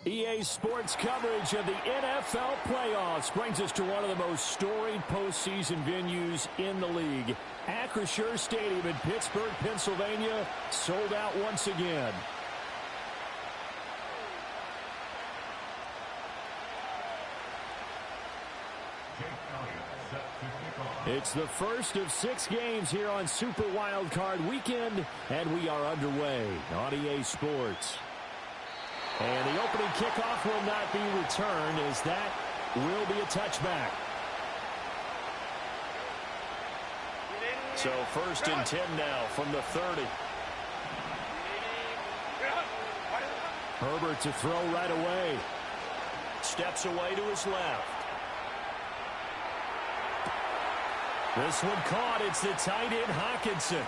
EA Sports coverage of the NFL playoffs brings us to one of the most storied postseason venues in the league. Acrisure Stadium in Pittsburgh, Pennsylvania, sold out once again. It's the first of 6 games here on Super Wildcard Weekend, and we are underway on EA Sports. And the opening kickoff will not be returned, as that will be a touchback. So 1st and 10 now from the 30. Herbert to throw right away. Steps away to his left. This one caught. It's the tight end Hockenson.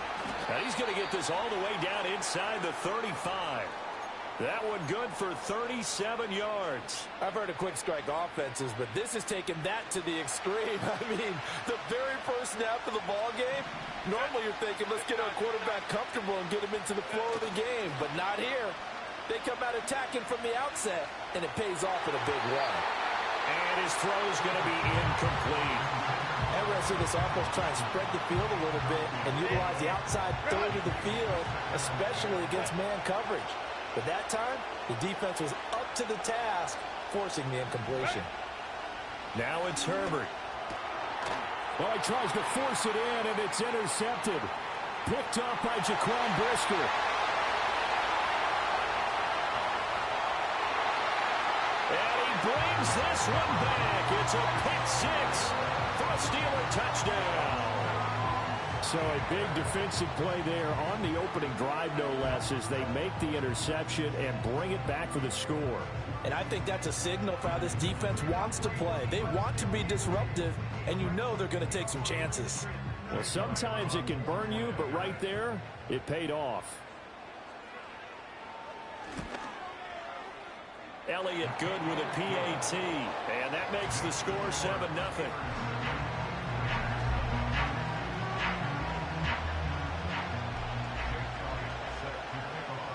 And he's going to get this all the way down inside the 35. That one good for 37 yards. I've heard of quick strike offenses, but this is taking that to the extreme. I mean, the very first snap of the ball game, normally you're thinking, let's get our quarterback comfortable and get him into the flow of the game, but not here. They come out attacking from the outset, and it pays off in a big way. And his throw is going to be incomplete. And we're going to see this offense try and spread the field a little bit and utilize the outside third of the field, especially against man coverage. But that time, the defense was up to the task, forcing the incompletion. Now it's Herbert. Well, he tries to force it in, and it's intercepted. Picked up by Jaquan Brisker. And he brings this one back. It's a pick 6 for a Steeler touchdown. So a big defensive play there on the opening drive, no less, as they make the interception and bring it back for the score. And I think that's a signal for how this defense wants to play. They want to be disruptive, and you know they're going to take some chances. Well, sometimes it can burn you, but right there, it paid off. Elliott good with a PAT, and that makes the score 7-0.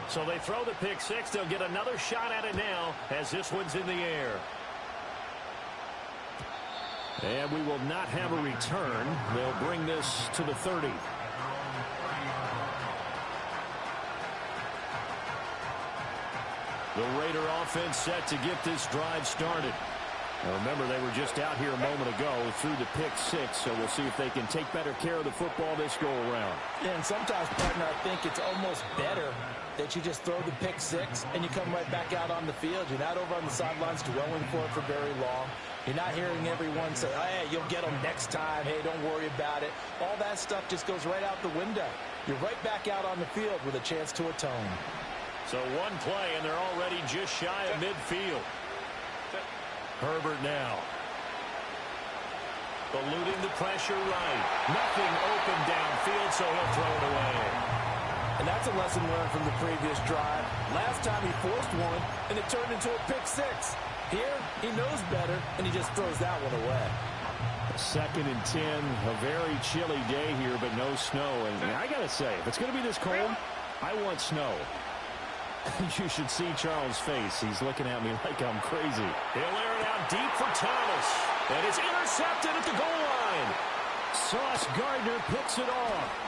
So they throw the pick 6. They'll get another shot at it now as this one's in the air. And we will not have a return. They'll bring this to the 30. The Raider offense set to get this drive started. Now remember, they were just out here a moment ago through the pick 6, so we'll see if they can take better care of the football this go-around. Yeah, and sometimes, partner, I think it's almost better that you just throw the pick 6 and you come right back out on the field. You're not over on the sidelines dwelling for it for very long. You're not hearing everyone say, hey, you'll get them next time. Hey, don't worry about it. All that stuff just goes right out the window. You're right back out on the field with a chance to atone. So one play, and they're already just shy of midfield. Herbert now. Eluding the pressure right. Nothing open downfield, so he'll throw it away. And that's a lesson learned from the previous drive. Last time he forced one, and it turned into a pick 6. Here, he knows better, and he just throws that one away. 2nd and 10, a very chilly day here, but no snow. And I got to say, if it's going to be this cold, I want snow. You should see Charles' face. He's looking at me like I'm crazy. He'll air it out deep for Thomas. And it's intercepted at the goal line. Sauce Gardner picks it off.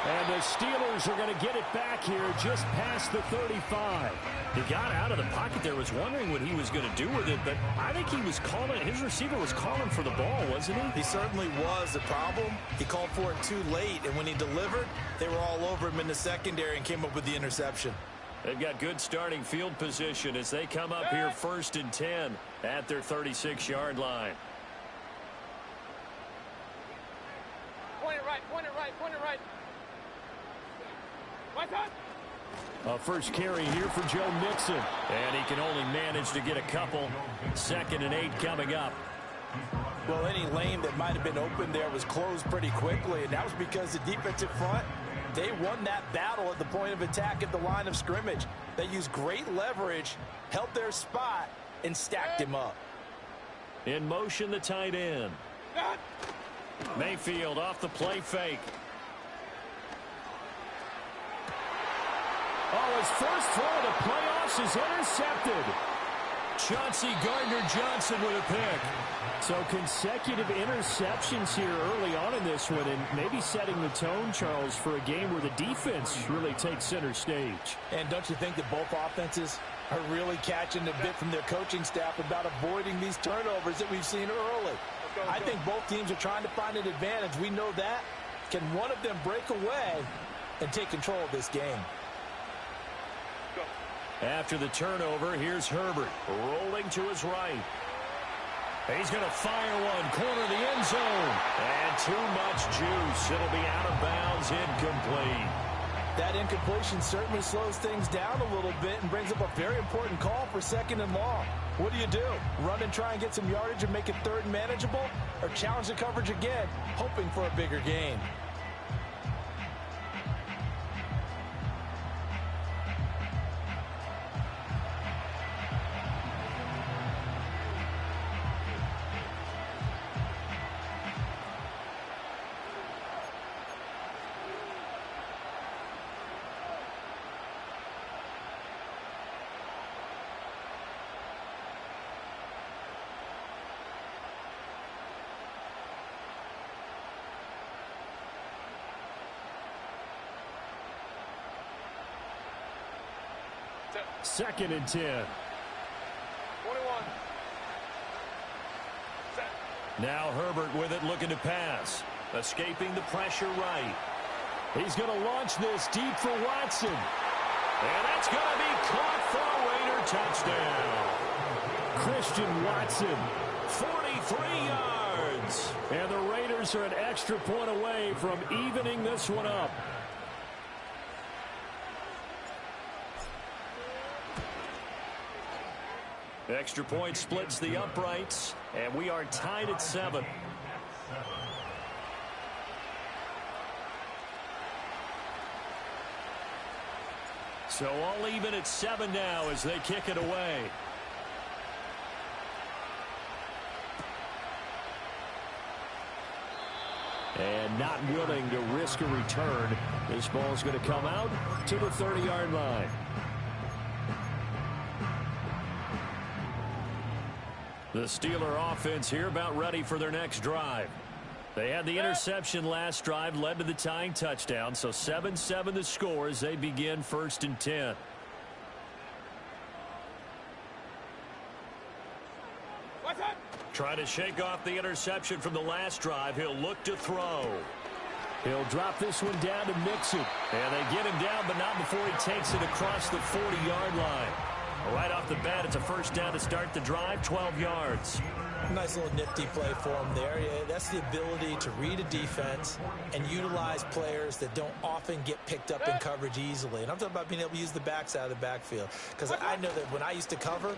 And the Steelers are going to get it back here just past the 35. He got out of the pocket there, was wondering what he was going to do with it, but I think he was calling, his receiver was calling for the ball, wasn't he? He certainly was. The problem, he called for it too late, and when he delivered, they were all over him in the secondary and came up with the interception. They've got good starting field position as they come up here 1st and 10 at their 36-yard line. Point it right, point it right, point it right. A first carry here for Joe Mixon. And he can only manage to get a couple. 2nd and 8 coming up. Well, any lane that might have been open there was closed pretty quickly, and that was because the defensive front, they won that battle at the point of attack at the line of scrimmage. They used great leverage, held their spot, and stacked him up. In motion, the tight end. Mayfield off the play fake. Oh, his first throw of the playoffs is intercepted. Chauncey Gardner-Johnson with a pick. So consecutive interceptions here early on in this one, and maybe setting the tone, Charles, for a game where the defense really takes center stage. And don't you think that both offenses are really catching a bit from their coaching staff about avoiding these turnovers that we've seen early? I think both teams are trying to find an advantage. We know that. Can one of them break away and take control of this game? After the turnover, here's Herbert rolling to his right. He's going to fire one, corner of the end zone. And too much juice. It'll be out of bounds, incomplete. That incompletion certainly slows things down a little bit and brings up a very important call for 2nd and long. What do? Run and try and get some yardage and make it 3rd and manageable? Or challenge the coverage again, hoping for a bigger gain? Second and 10. 21. Set. Now Herbert with it, looking to pass. Escaping the pressure right. He's going to launch this deep for Watson. And that's going to be caught for a Raider touchdown. Christian Watson. 43 yards. And the Raiders are an extra point away from evening this one up. Extra point splits the uprights, and we are tied at 7. So all even at 7 now as they kick it away. And not willing to risk a return. This ball's going to come out to the 30-yard line. The Steeler offense here about ready for their next drive. They had the interception last drive, led to the tying touchdown, so 7-7 the score as they begin 1st and 10. Trying to shake off the interception from the last drive. He'll look to throw. He'll drop this one down to Mixon. And they get him down, but not before he takes it across the 40-yard line. Right off the bat, it's a first down to start the drive, 12 yards. Nice little nifty play for him there. Yeah, that's the ability to read a defense and utilize players that don't often get picked up in coverage easily. And I'm talking about being able to use the backs out of the backfield. Because I know that when I used to cover,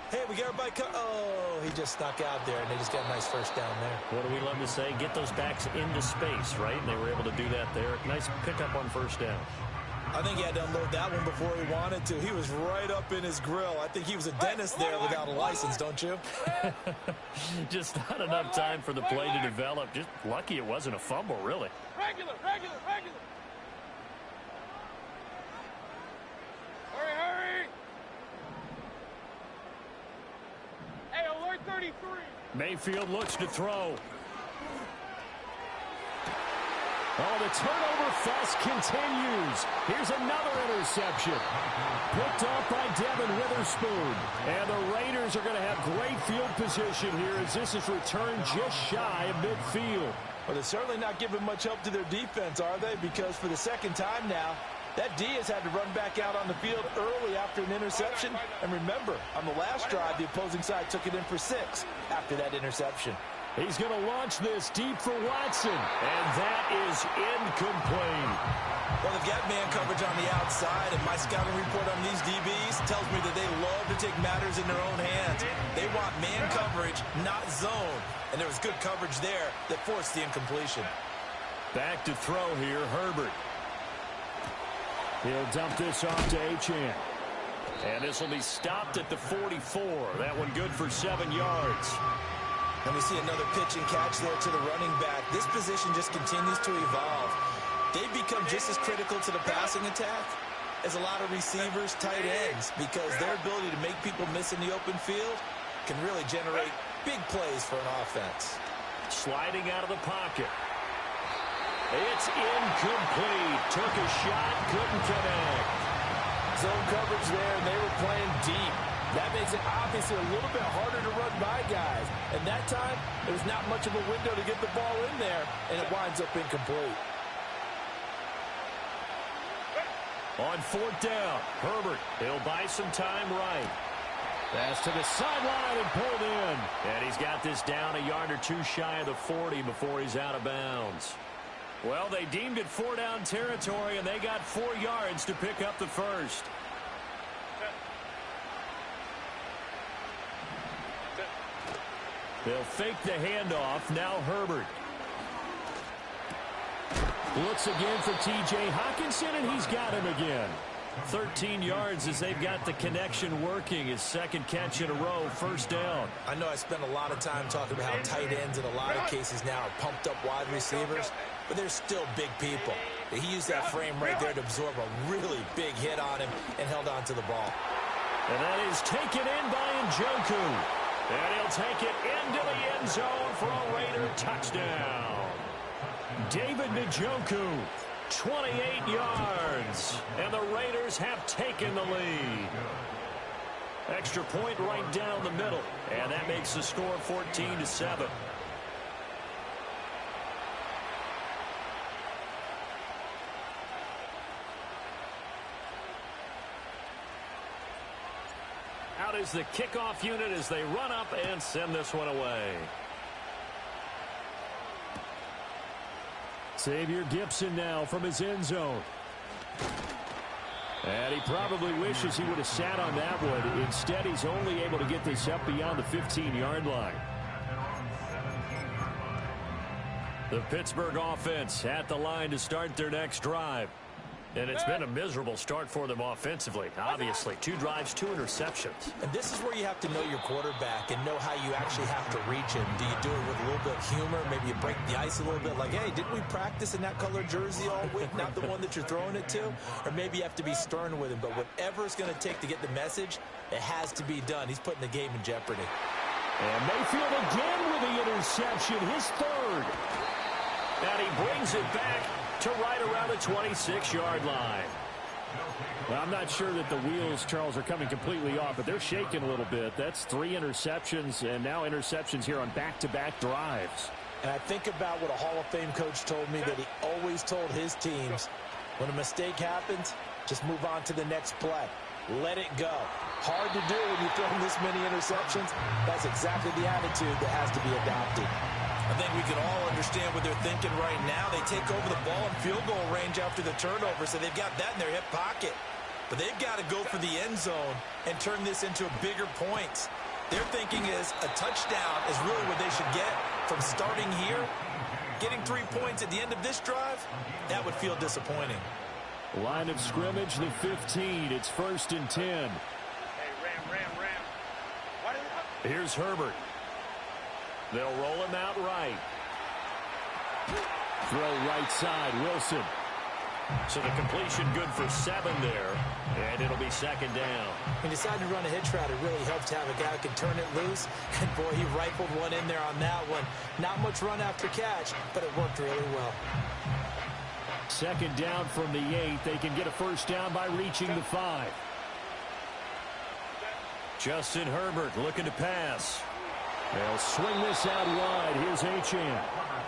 hey, we got everybody oh, he just snuck out there, and they just got a nice first down there. What do we love to say? Get those backs into space, right? And they were able to do that there. Nice pickup on first down. I think he had to unload that one before he wanted to. He was right up in his grill. I think he was a dentist there without a license, don't you? Just not enough time for the play to develop. Just lucky it wasn't a fumble, really. Regular. Hurry. Hey, alert 33. Mayfield looks to throw. Oh, the turnover fest continues. Here's another interception. Picked off by Devin Witherspoon. And the Raiders are going to have great field position here as this is returned just shy of midfield. Well, they're certainly not giving much help to their defense, are they? Because for the second time now, that D has had to run back out on the field early after an interception. And remember, on the last drive, the opposing side took it in for 6 after that interception. He's going to launch this deep for Watson. And that is incomplete. Well, they've got man coverage on the outside, and my scouting report on these DBs tells me that they love to take matters in their own hands. They want man coverage, not zone. And there was good coverage there that forced the incompletion. Back to throw here, Herbert. He'll dump this off to Achane. And this will be stopped at the 44. That one good for 7 yards. And we see another pitch and catch there to the running back. This position just continues to evolve. They've become just as critical to the passing attack is a lot of receivers, tight ends, because their ability to make people miss in the open field can really generate big plays for an offense. Sliding out of the pocket. It's incomplete. Took a shot, couldn't connect. Zone coverage there, and they were playing deep. That makes it obviously a little bit harder to run by guys. And that time, there was not much of a window to get the ball in there, and it winds up incomplete. On fourth down, Herbert. He'll buy some time right. Pass to the sideline and pulled in. And he's got this down a yard or two shy of the 40 before he's out of bounds. Well, they deemed it 4-down territory, and they got 4 yards to pick up the first. They'll fake the handoff. Now Herbert. Looks again for T.J. Hockenson, and he's got him again. 13 yards as they've got the connection working. His second catch in a row, first down. I know I spent a lot of time talking about how tight ends in a lot of cases now are pumped up wide receivers, but they're still big people. He used that frame right there to absorb a really big hit on him and held on to the ball. And that is taken in by Njoku. And he'll take it into the end zone for a Raider touchdown. David Njoku, 28 yards. And the Raiders have taken the lead. Extra point right down the middle. And that makes the score 14-7. Out is the kickoff unit as they run up and send this one away. Xavier Gipson now from his end zone. And he probably wishes he would have sat on that one. Instead, he's only able to get this up beyond the 15-yard line. The Pittsburgh offense at the line to start their next drive. And it's been a miserable start for them offensively. Obviously, 2 drives, 2 interceptions. And this is where you have to know your quarterback and know how you actually have to reach him. Do you do it with a little bit of humor? Maybe you break the ice a little bit like, hey, didn't we practice in that color jersey all week, not the one that you're throwing it to? Or maybe you have to be stern with him. But whatever it's going to take to get the message, it has to be done. He's putting the game in jeopardy. And Mayfield again with the interception, his third. And he brings it back to right around the 26-yard line. Well, I'm not sure that the wheels, Charles, are coming completely off, but they're shaking a little bit. That's 3 interceptions, and now interceptions here on back-to-back drives. And I think about what a Hall of Fame coach told me, that he always told his teams, when a mistake happens, just move on to the next play. Let it go. Hard to do when you're throwing this many interceptions. That's exactly the attitude that has to be adopted. I think we can all understand what they're thinking right now. They take over the ball in field goal range after the turnover, so they've got that in their hip pocket. But they've got to go for the end zone and turn this into bigger points. Their thinking is a touchdown is really what they should get from starting here. Getting 3 points at the end of this drive, that would feel disappointing. Line of scrimmage, the 15. It's 1st and 10. Hey, Ram. What is it? Here's Herbert. They'll roll him out right. Throw right side, Wilson. So the completion good for 7 there. And it'll be 2nd down. When you decide to run a hitch route, it really helps to have a guy who can turn it loose. And, boy, he rifled one in there on that one. Not much run after catch, but it worked really well. 2nd down from the 8. They can get a first down by reaching the 5. Justin Herbert looking to pass. They'll swing this out wide. Here's Achane.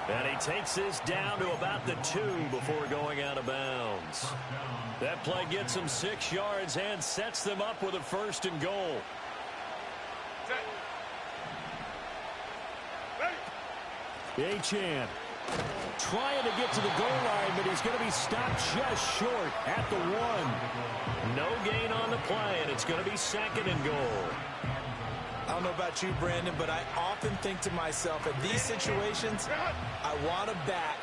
And he takes this down to about the 2 before going out of bounds. That play gets him 6 yards and sets them up with a 1st and goal. Achane trying to get to the goal line, but he's going to be stopped just short at the 1. No gain on the play, and it's going to be 2nd and goal. I don't know about you, Brandon, but I often think to myself, in these situations, I want a back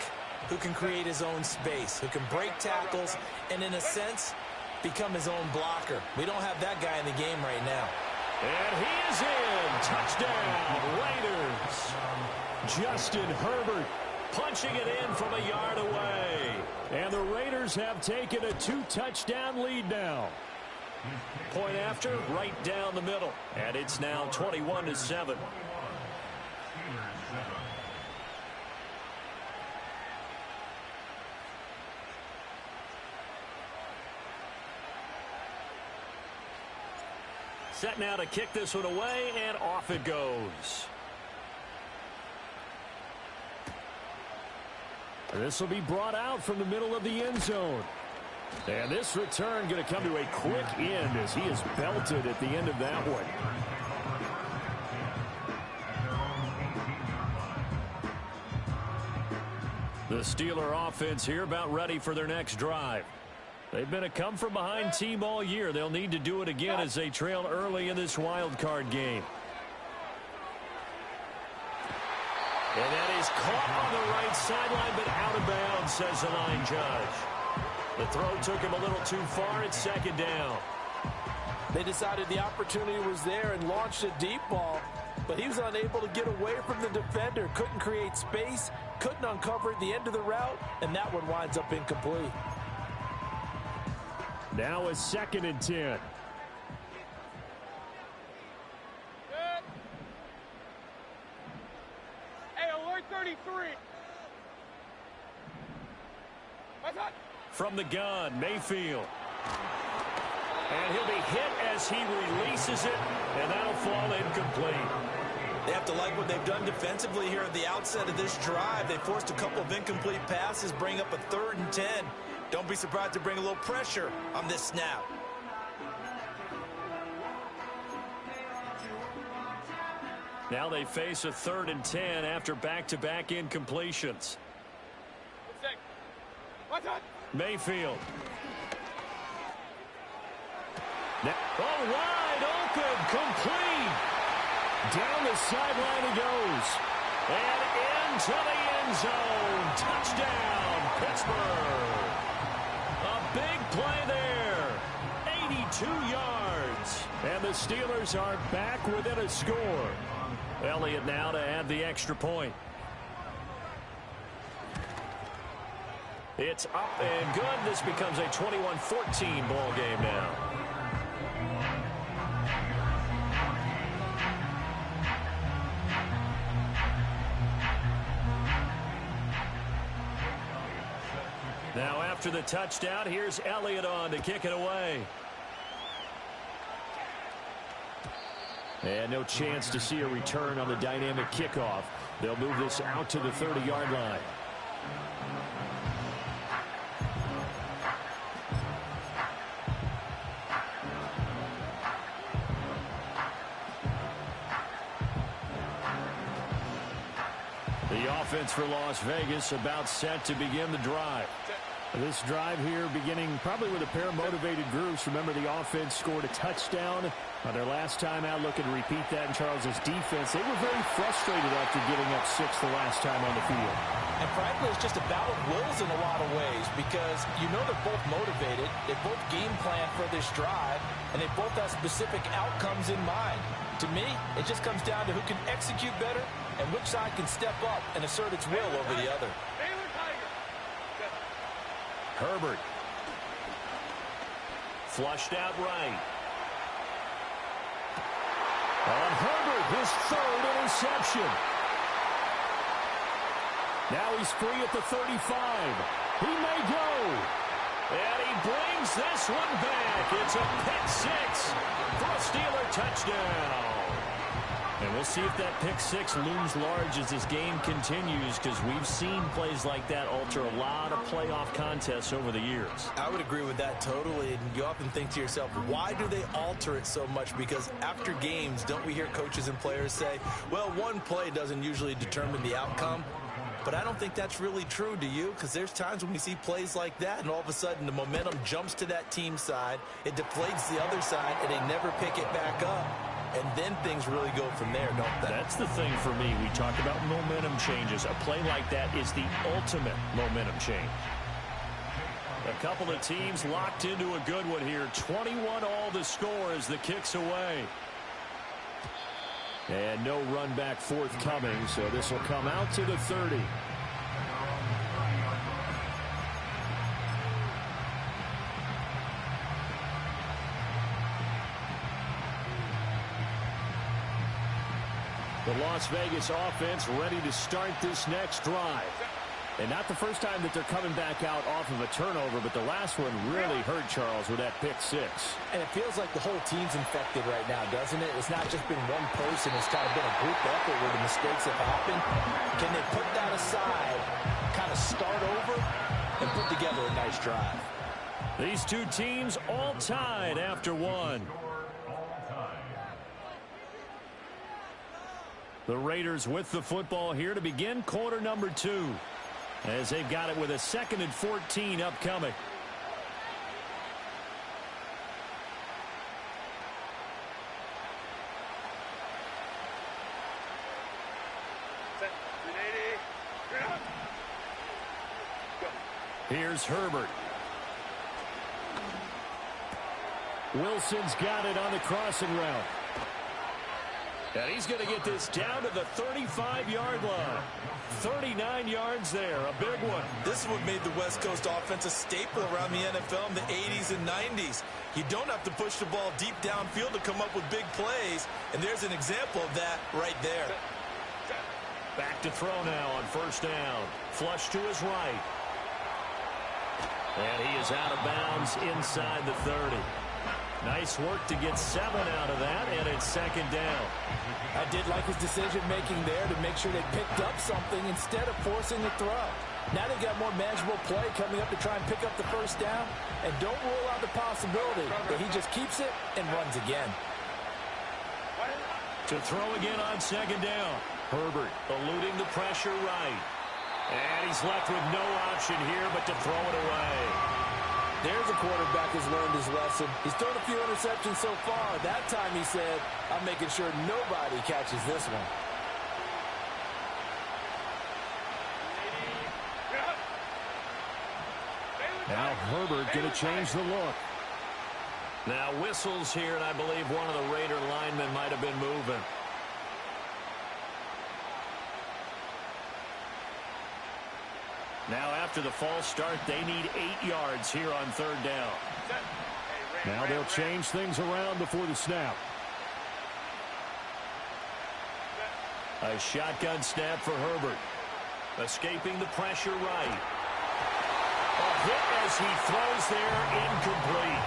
who can create his own space, who can break tackles, and in a sense, become his own blocker. We don't have that guy in the game right now. And he is in. Touchdown, Raiders. Justin Herbert punching it in from a yard away. And the Raiders have taken a 2-touchdown lead now. Point after, right down the middle. And it's now 21-7. Set now to kick this one away, and off it goes. This will be brought out from the middle of the end zone. And this return going to come to a quick end as he is belted at the end of that one. The Steeler offense here about ready for their next drive. They've been a come-from-behind team all year. They'll need to do it again as they trail early in this wild card game. And that is caught on the right sideline, but out of bounds, says the line judge. The throw took him a little too far. It's second down. They decided the opportunity was there and launched a deep ball, but he was unable to get away from the defender. Couldn't create space, couldn't uncover the end of the route, and that one winds up incomplete. Now a 2nd and 10. Good. Hey, alert 33. What's that? From the gun, Mayfield. And he'll be hit as he releases it, and that'll fall incomplete. They have to like what they've done defensively here at the outset of this drive. They forced a couple of incomplete passes, bring up a 3rd and 10. Don't be surprised to bring a little pressure on this snap. Now they face a 3rd and 10 after back-to-back incompletions. What's that? Mayfield. Oh, wide open, complete. Down the sideline he goes. And into the end zone. Touchdown, Pittsburgh. A big play there. 82 yards. And the Steelers are back within a score. Elliott now to add the extra point. It's up and good. This becomes a 21-14 ball game now. Now after the touchdown, here's Elliott on to kick it away. And no chance to see a return on the dynamic kickoff. They'll move this out to the 30-yard line. The offense for Las Vegas about set to begin the drive. This drive here beginning probably with a pair of motivated groups. Remember, the offense scored a touchdown on their last time out. Looking to repeat that in Charles's defense. They were very frustrated after giving up 6 the last time on the field. And frankly, it's just a battle of wills in a lot of ways because you know they're both motivated. They both game plan for this drive, and they both have specific outcomes in mind. To me, it just comes down to who can execute better and which side can step up and assert its will over the other. Herbert. Flushed out right. On Herbert, his 3rd interception. Now he's free at the 35. He may go. And he brings this one back. It's a pick 6 for a Steeler touchdown. And we'll see if that pick 6 looms large as this game continues, because we've seen plays like that alter a lot of playoff contests over the years. I would agree with that totally. And you often think to yourself, why do they alter it so much? Because after games, don't we hear coaches and players say, well, one play doesn't usually determine the outcome? But I don't think that's really true, do you? Because there's times when we see plays like that, and all of a sudden the momentum jumps to that team side, it deflates the other side, and they never pick it back up. And then things really go from there, don't they? That's the thing for me. We talk about momentum changes. A play like that is the ultimate momentum change. A couple of teams locked into a good one here. 21 all the score as the kick's away. And no run back forthcoming, so this will come out to the 30. The Las Vegas offense ready to start this next drive. And not the first time that they're coming back out off of a turnover, but the last one really hurt Charles with that pick six. And it feels like the whole team's infected right now, doesn't it? It's not just been one person. It's kind of been a group effort where the mistakes have happened. Can they put that aside, kind of start over, and put together a nice drive? These two teams all tied after one. The Raiders with the football here to begin quarter number 2. As they've got it with a 2nd and 14 upcoming. Here's Herbert. Wilson's got it on the crossing route. And he's going to get this down to the 35-yard line. 39 yards there, a big one. This is what made the West Coast offense a staple around the NFL in the 80s and 90s. You don't have to push the ball deep downfield to come up with big plays, and there's an example of that right there. Back to throw now on first down. Flush to his right. And he is out of bounds inside the 30. Nice work to get 7 out of that, and it's 2nd down. I did like his decision-making there to make sure they picked up something instead of forcing the throw. Now they've got more manageable play coming up to try and pick up the first down, and don't rule out the possibility that he just keeps it and runs again. To throw again on 2nd down. Herbert eluding the pressure right. And he's left with no option here but to throw it away. There's a quarterback who's learned his lesson. He's thrown a few interceptions so far. That time he said, I'm making sure nobody catches this one. Now Herbert going to change the look. Now whistles here, and I believe one of the Raider linemen might have been moving. Now after the false start, they need 8 yards here on 3rd down. Now they'll change things around before the snap. A shotgun snap for Herbert. Escaping the pressure right. A hit as he throws there, incomplete.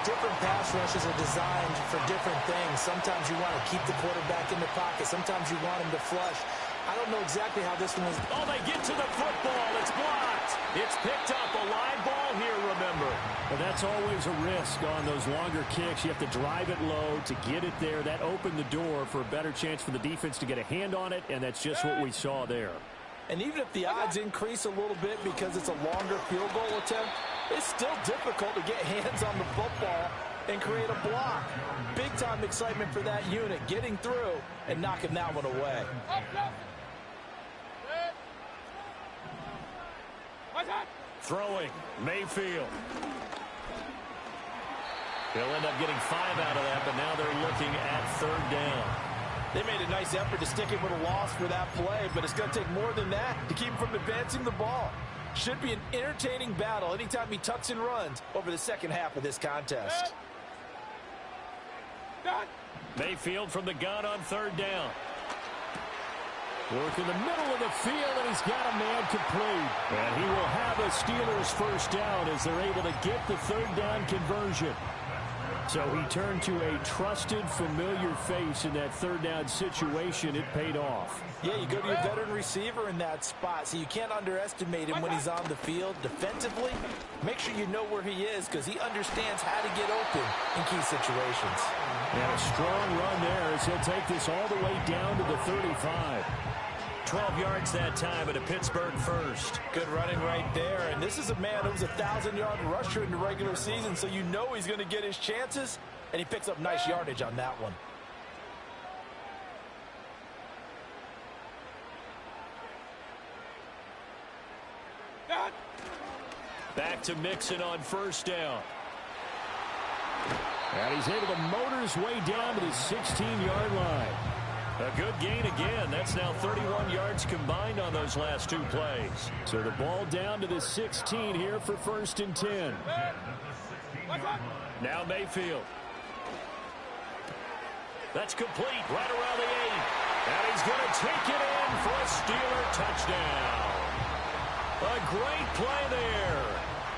Different pass rushes are designed for different things. Sometimes you want to keep the quarterback in the pocket. Sometimes you want him to flush. I don't know exactly how this one is. Oh, they get to the football. It's blocked. It's picked up. A live ball here, remember. Well, that's always a risk on those longer kicks. You have to drive it low to get it there. That opened the door for a better chance for the defense to get a hand on it, and that's just what we saw there. And even if the odds increase a little bit because it's a longer field goal attempt, it's still difficult to get hands on the football and create a block. Big-time excitement for that unit, getting through and knocking that one away. Throwing, Mayfield. They'll end up getting 5 out of that, but now they're looking at 3rd down. They made a nice effort to stick it with a loss for that play, but it's going to take more than that to keep him from advancing the ball. Should be an entertaining battle anytime he tucks and runs over the second half of this contest. Mayfield from the gun on 3rd down. Work in the middle of the field, and he's got a man complete. And he will have a Steelers first down as they're able to get the 3rd down conversion. So he turned to a trusted, familiar face in that 3rd down situation. It paid off. Yeah, you go to your veteran receiver in that spot, so you can't underestimate him when he's on the field. Defensively, make sure you know where he is because he understands how to get open in key situations. And a strong run there as he'll take this all the way down to the 35. 12 yards that time at a Pittsburgh first. Good running right there. And this is a man who was a 1,000-yard rusher in the regular season, so you know he's going to get his chances, and he picks up nice yardage on that one. Back to Mixon on first down. And he's able to motor his way down to the 16-yard line. A good gain again. That's now 31 yards combined on those last 2 plays. So the ball down to the 16 here for 1st and 10. Now Mayfield. That's complete right around the 8. And he's going to take it in for a Steeler touchdown. A great play there.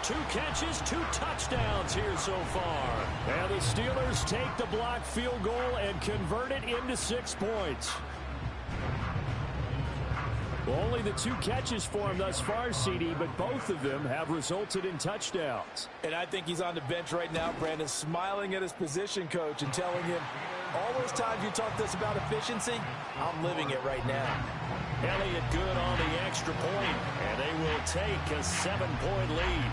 2 catches, 2 touchdowns here so far. And the Steelers take the blocked field goal and convert it into 6 points. Well, only the 2 catches for him thus far, CD, but both of them have resulted in touchdowns. And I think he's on the bench right now, Brandon, smiling at his position coach and telling him, all those times you talked to us about efficiency, I'm living it right now. Elliott good on the extra point, and they will take a 7-point lead.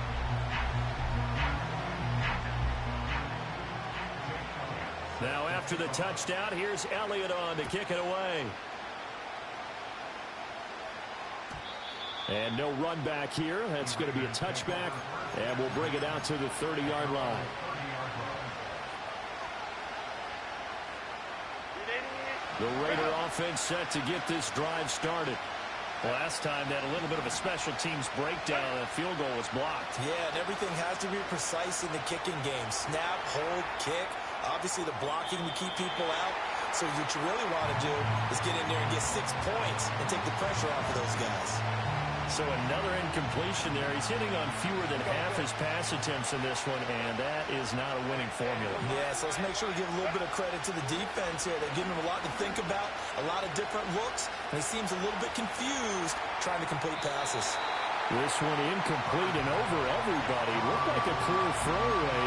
Now after the touchdown, here's Elliott on to kick it away. And no run back here. That's going to be a touchback, and we'll bring it out to the 30-yard line. The Raider offense set to get this drive started. Last time they had a little bit of a special teams breakdown. A field goal was blocked. Yeah, and everything has to be precise in the kicking game. Snap, hold, kick. Obviously the blocking to keep people out. So what you really want to do is get in there and get 6 points and take the pressure off of those guys. So another incompletion there. He's hitting on fewer than half his pass attempts in this one, and that is not a winning formula. Yeah, so let's make sure we give a little bit of credit to the defense here. They're giving him a lot to think about, a lot of different looks, and he seems a little bit confused trying to complete passes. This one incomplete and over everybody. Looked like a clear throwaway,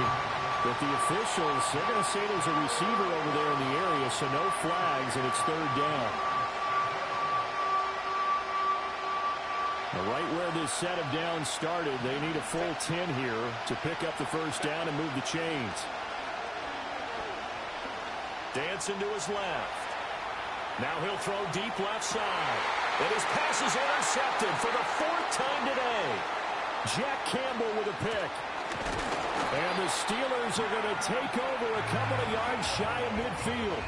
but the officials, they're going to say there's a receiver over there in the area, so no flags, and it's 3rd down. Right where this set of downs started, they need a full 10 here to pick up the 1st down and move the chains. Dancing to his left. Now he'll throw deep left side. And his pass is intercepted for the 4th time today. Jack Campbell with a pick. And the Steelers are going to take over a couple of yards shy of midfield.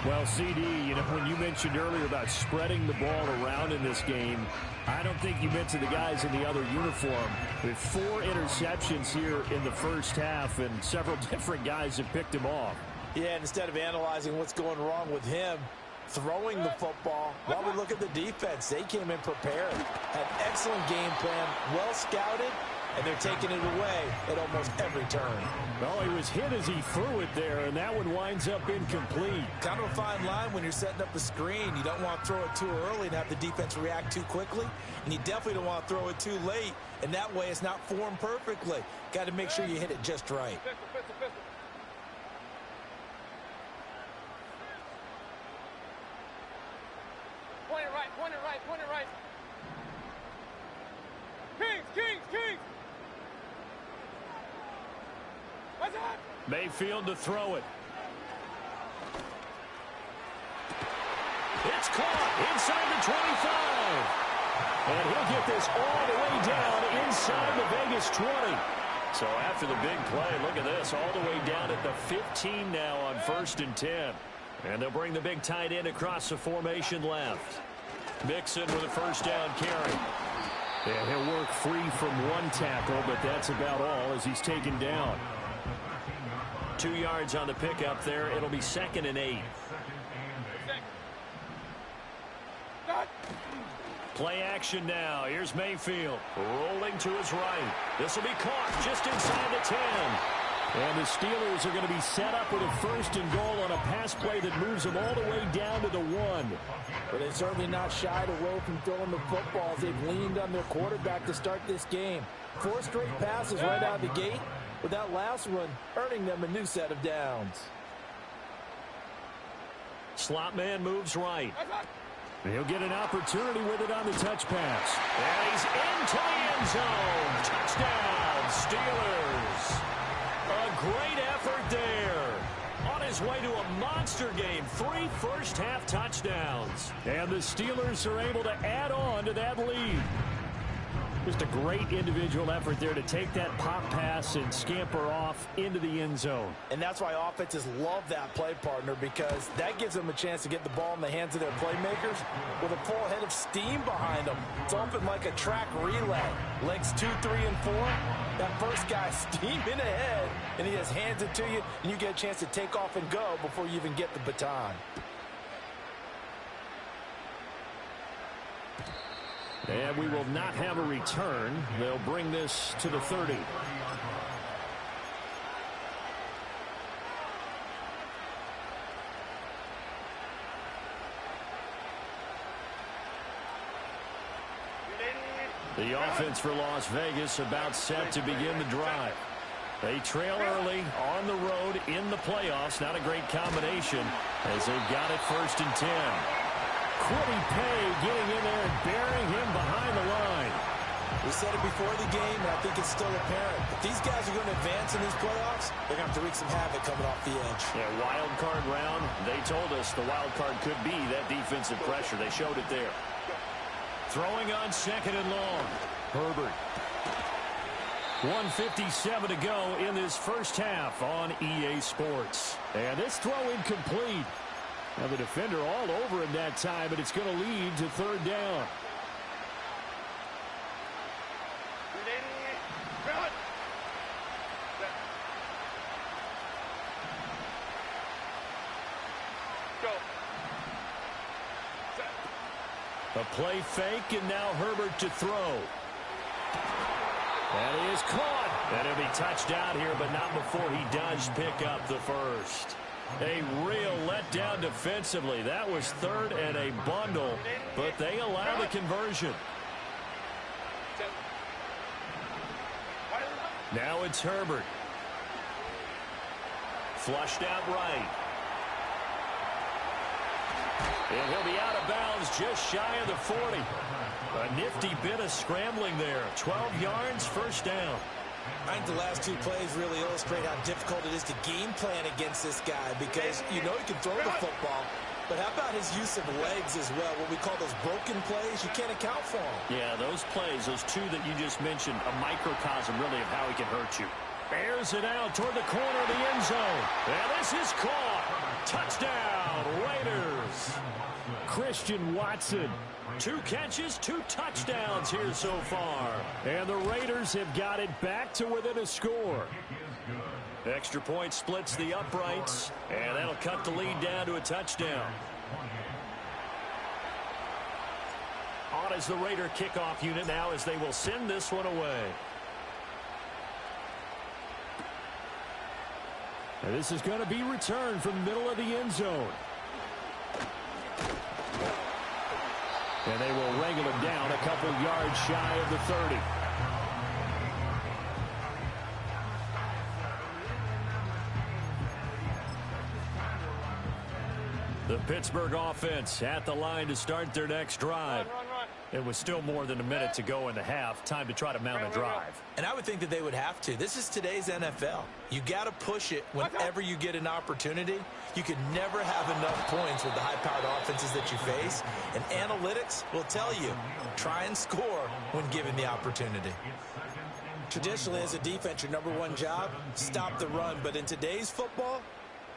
Well, CD, you know, when you mentioned earlier about spreading the ball around in this game, I don't think you meant to the guys in the other uniform. With 4 interceptions here in the first half, and several different guys have picked him off. Yeah, and instead of analyzing what's going wrong with him, throwing the football, while we look at the defense, they came in prepared. Had excellent game plan, well scouted, and they're taking it away at almost every turn. Well, he was hit as he threw it there, and that one winds up incomplete. Kind of a fine line when you're setting up a screen. You don't want to throw it too early and have the defense react too quickly, and you definitely don't want to throw it too late, and that way it's not formed perfectly. Got to make sure you hit it just right. Point it right, point it right, point it right. Kings, Kings, Kings! What's that? Mayfield to throw it. It's caught inside the 25. And he'll get this all the way down inside the Vegas 20. So after the big play, look at this, all the way down at the 15 now on 1st and 10. And they'll bring the big tight end across the formation left. Mixon with a 1st down carry. And he'll work free from 1 tackle, but that's about all as he's taken down. 2 yards on the pickup there. It'll be 2nd and 8. Play action now. Here's Mayfield rolling to his right. This will be caught just inside the 10. And the Steelers are going to be set up with a 1st and goal on a pass play that moves them all the way down to the 1. But they've certainly not shied away from throwing the football as they've leaned on their quarterback to start this game. 4 straight passes right out of the gate, with that last one earning them a new set of downs. Slot man moves right. He'll get an opportunity with it on the touch pass. And he's into the end zone. Touchdown, Steelers. A great effort there. On his way to a monster game. 3 first-half touchdowns. And the Steelers are able to add on to that lead. Just a great individual effort there to take that pop pass and scamper off into the end zone. And that's why offenses love that play, partner, because that gives them a chance to get the ball in the hands of their playmakers with a full head of steam behind them. It's open like a track relay. Legs 2, 3, and 4. That first guy steaming ahead, and he just hands it to you, and you get a chance to take off and go before you even get the baton. And we will not have a return. They'll bring this to the 30. The offense for Las Vegas about set to begin the drive. They trail early on the road in the playoffs. Not a great combination as they've got it 1st and 10. Kwity Paye getting in there and burying him behind the line. We said it before the game, and I think it's still apparent. If these guys are going to advance in these playoffs, they're going to have to wreak some havoc coming off the edge. Yeah, wild card round. They told us the wild card could be that defensive pressure. They showed it there. Throwing on 2nd and long. Herbert. 1:57 to go in this first half on EA Sports. And this throw incomplete. Now the defender all over him that time, but it's going to lead to 3rd down. A play fake, and now Herbert to throw. And he is caught. And he'll be touchdown here, but not before he does pick up the first. A real letdown defensively. That was 3rd and a bundle, but they allow the conversion. Now it's Herbert. Flushed out right. And he'll be out of bounds just shy of the 40. A nifty bit of scrambling there. 12 yards, 1st down. I think the last 2 plays really illustrate how difficult it is to game plan against this guy because you know he can throw the football, but how about his use of legs as well? What we call those broken plays, you can't account for them. Yeah, those plays, those 2 that you just mentioned, a microcosm really of how he can hurt you. Bears it out toward the corner of the end zone. And this is caught. Touchdown, Raiders. Christian Watson. 2 catches, 2 touchdowns here so far. And the Raiders have got it back to within a score. Extra point splits the uprights, and that'll cut the lead down to a touchdown. On is the Raider kickoff unit now as they will send this one away. And this is going to be returned from the middle of the end zone. And they will wrangle him down a couple yards shy of the 30. The Pittsburgh offense at the line to start their next drive. Run. It was still more than a minute to go in the half. Time to try to mount a drive. And I would think that they would have to. This is today's NFL. You got to push it whenever you get an opportunity. You can never have enough points with the high-powered offenses that you face. And analytics will tell you, try and score when given the opportunity. Traditionally, as a defense, your number 1 job, stop the run. But in today's football,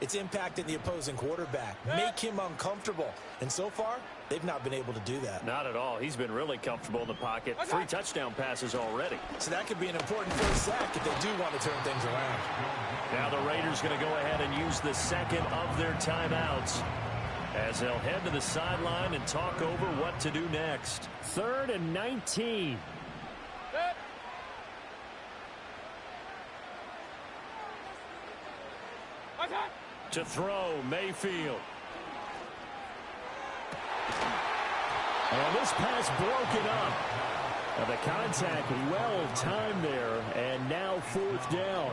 it's impacting the opposing quarterback. Make him uncomfortable. And so far, they've not been able to do that. Not at all. He's been really comfortable in the pocket. 3 touchdown passes already. So that could be an important first sack if they do want to turn things around. Now the Raiders going to go ahead and use the second of their timeouts as they'll head to the sideline and talk over what to do next. 3rd and 19. Set. Attack. To throw, Mayfield. And this pass broken up. Now the contact well timed there, and now 4th down.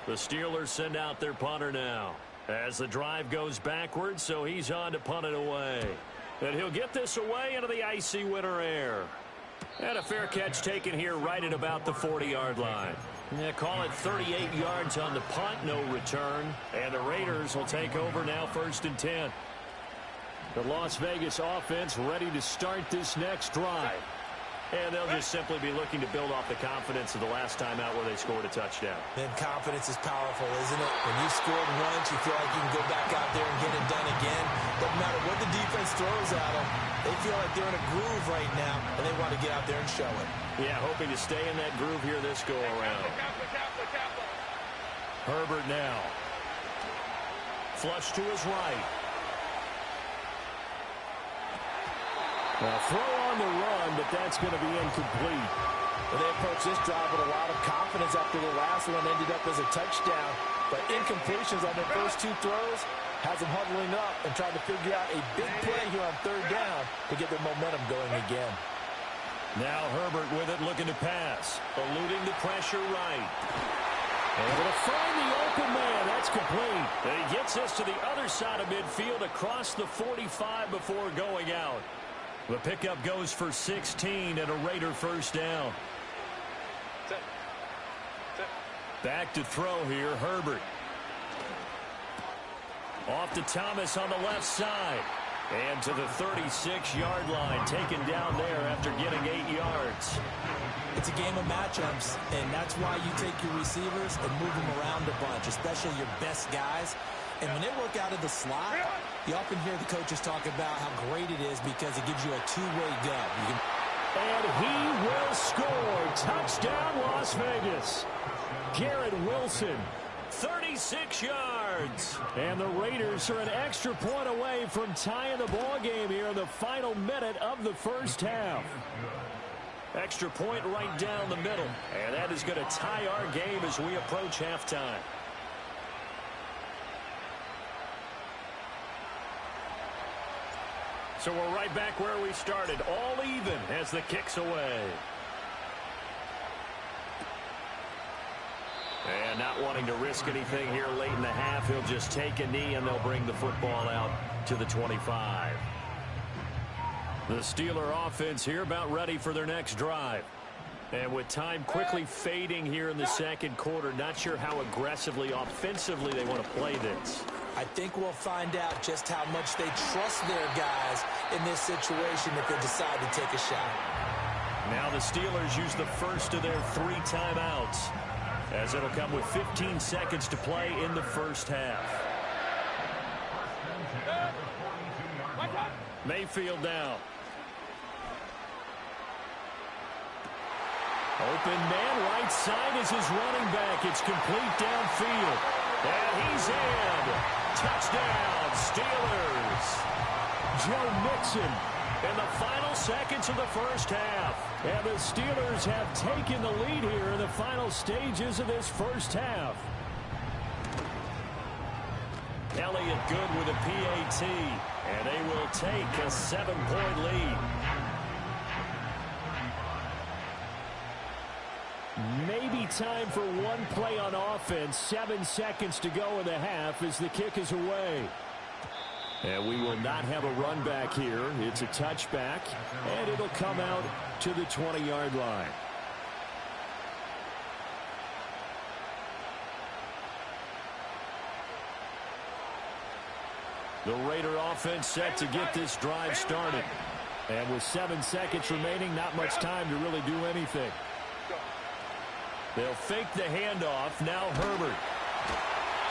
The Steelers send out their punter now as the drive goes backwards, so he's on to punt it away. And he'll get this away into the icy winter air. And a fair catch taken here right at about the 40-yard line. Yeah, call it 38 yards on the punt, no return. And the Raiders will take over now 1st and 10. The Las Vegas offense ready to start this next drive. And they'll just simply be looking to build off the confidence of the last time out where they scored a touchdown. Then confidence is powerful, isn't it? When you scored once, you feel like you can go back out there and get it done again. Doesn't matter what the defense throws at them. They feel like they're in a groove right now, and they want to get out there and show it. Yeah, hoping to stay in that groove here this go-around. Herbert now. Flush to his right. Now throw on on the run, but that's going to be incomplete. Well, they approached this drive with a lot of confidence after the last one ended up as a touchdown. But incompletions on their first two throws has them huddling up and trying to figure out a big play here on third down to get their momentum going again. Now Herbert with it, looking to pass. Eluding the pressure right. Able to find the open man. That's complete. And he gets this to the other side of midfield across the 45 before going out. The pickup goes for 16 and a Raider first down. Back to throw here, Herbert. Off to Thomas on the left side. And to the 36-yard line, taken down there after getting 8 yards. It's a game of matchups, and that's why you take your receivers and move them around a bunch, especially your best guys. And when they work out of the slot, you often hear the coaches talk about how great it is because it gives you a two-way go. And he will score. Touchdown, Las Vegas. Garrett Wilson. 36 yards. And the Raiders are an extra point away from tying the ball game here in the final minute of the first half. Extra point right down the middle. And that is going to tie our game as we approach halftime. So we're right back where we started. All even as the kick's away. And not wanting to risk anything here late in the half, he'll just take a knee and they'll bring the football out to the 25. The Steeler offense here about ready for their next drive. And with time quickly fading here in the second quarter, not sure how aggressively, offensively they want to play this. I think we'll find out just how much they trust their guys in this situation if they decide to take a shot. Now the Steelers use the first of their 3 timeouts, as it'll come with 15 seconds to play in the first half. Mayfield down. Open man, right side is his running back. It's complete downfield. And he's in. Touchdown, Steelers. Joe Mixon. In the final seconds of the first half. And the Steelers have taken the lead here in the final stages of this first half. Elliott good with a PAT. And they will take a 7-point lead. Maybe time for one play on offense. 7 seconds to go in the half as the kick is away. And we will not have a run back here. It's a touchback, and it'll come out to the 20-yard line. The Raider offense set to get this drive started. And with 7 seconds remaining, not much time to really do anything. They'll fake the handoff. Now Herbert.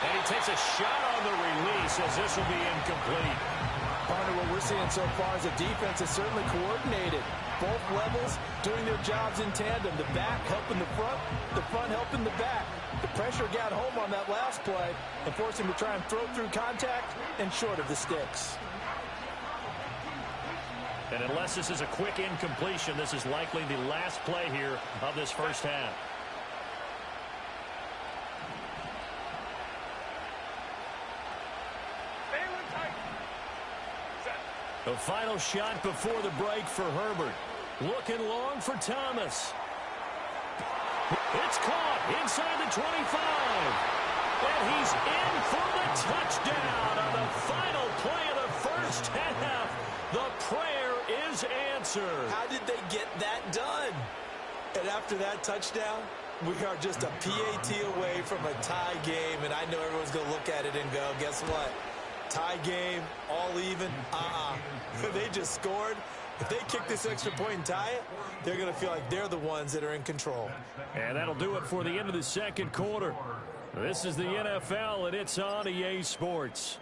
And he takes a shot on the release as this will be incomplete. Partner, what we're seeing so far is the defense is certainly coordinated. Both levels doing their jobs in tandem. The back helping the front helping the back. The pressure got home on that last play and forced him to try and throw through contact and short of the sticks. And unless this is a quick incompletion, this is likely the last play here of this first half. The final shot before the break for Herbert. Looking long for Thomas. It's caught inside the 25. And he's in for the touchdown on the final play of the first half. The prayer is answered. How did they get that done? And after that touchdown, we are just a PAT away from a tie game. And I know everyone's going to look at it and go, guess what? Tie game, all even, They just scored. If they kick this extra point and tie it, they're going to feel like they're the ones that are in control. And that'll do it for the end of the second quarter. This is the NFL, and it's on EA Sports.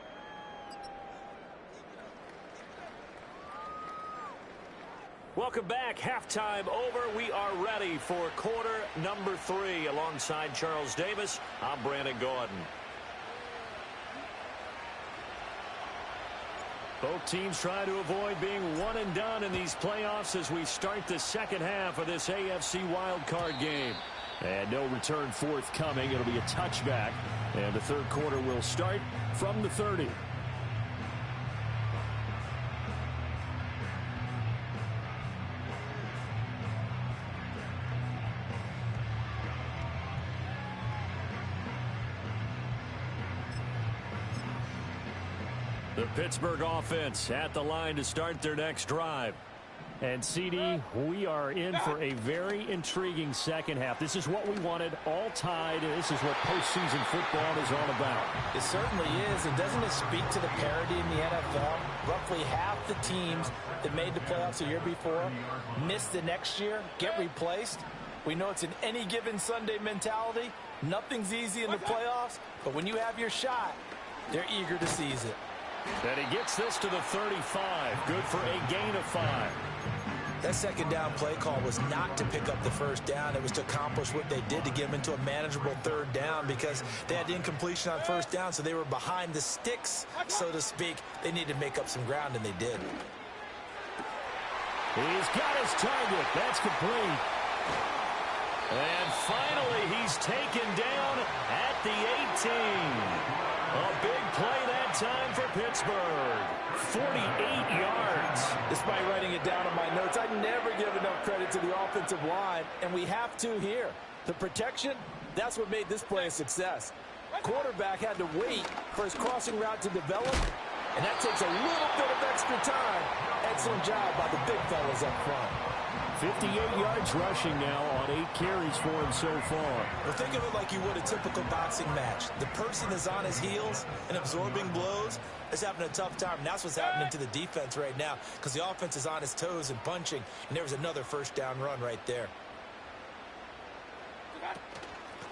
Welcome back. Halftime over. We are ready for quarter number 3. Alongside Charles Davis, I'm Brandon Gaudin. Both teams try to avoid being one and done in these playoffs as we start the second half of this AFC wildcard game. And no return forthcoming. It'll be a touchback. And the third quarter will start from the 30. The Pittsburgh offense at the line to start their next drive. And, CD, we are in for a very intriguing second half. This is what we wanted, all tied. This is what postseason football is all about. It certainly is. And doesn't it speak to the parity in the NFL? Roughly half the teams that made the playoffs a year before miss the next year, get replaced. We know it's an any given Sunday mentality. Nothing's easy in the playoffs, but when you have your shot, they're eager to seize it. And he gets this to the 35. Good for a gain of 5. That second down play call was not to pick up the first down. It was to accomplish what they did to get them into a manageable third down because they had incompletion on first down, so they were behind the sticks, so to speak. They needed to make up some ground, and they did. He's got his target. That's complete. And finally, he's taken down at the 18. A big play that time for Pittsburgh. 48 yards. Despite writing it down on my notes, I never give enough credit to the offensive line, and we have to here. The protection, that's what made this play a success. Quarterback had to wait for his crossing route to develop, and that takes a little bit of extra time. Excellent job by the big fellas up front. 58 yards rushing now on 8 carries for him so far. Well, think of it like you would a typical boxing match. The person is on his heels and absorbing blows is having a tough time. And that's what's happening to the defense right now because the offense is on his toes and punching. And there was another first down run right there.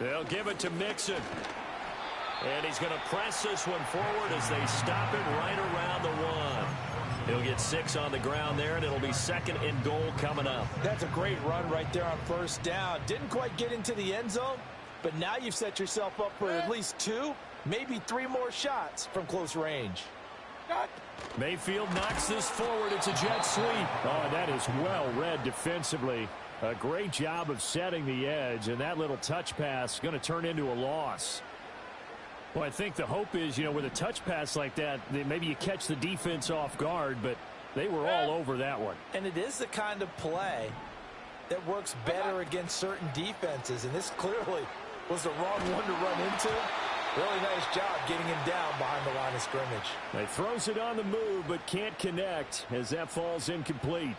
They'll give it to Mixon. And he's going to press this one forward as they stop it right around the 1. He'll get 6 on the ground there, and it'll be second and goal coming up. That's a great run right there on first down. Didn't quite get into the end zone, but now you've set yourself up for at least 2, maybe 3 more shots from close range. Mayfield knocks this forward. It's a jet sweep. Oh, that is well read defensively. A great job of setting the edge, and that little touch pass going to turn into a loss. Well, I think the hope is, with a touch pass like that, maybe you catch the defense off guard, but they were all over that one. And it is the kind of play that works better against certain defenses, and this clearly was the wrong one to run into. Really nice job getting him down behind the line of scrimmage. He throws it on the move, but can't connect as that falls incomplete.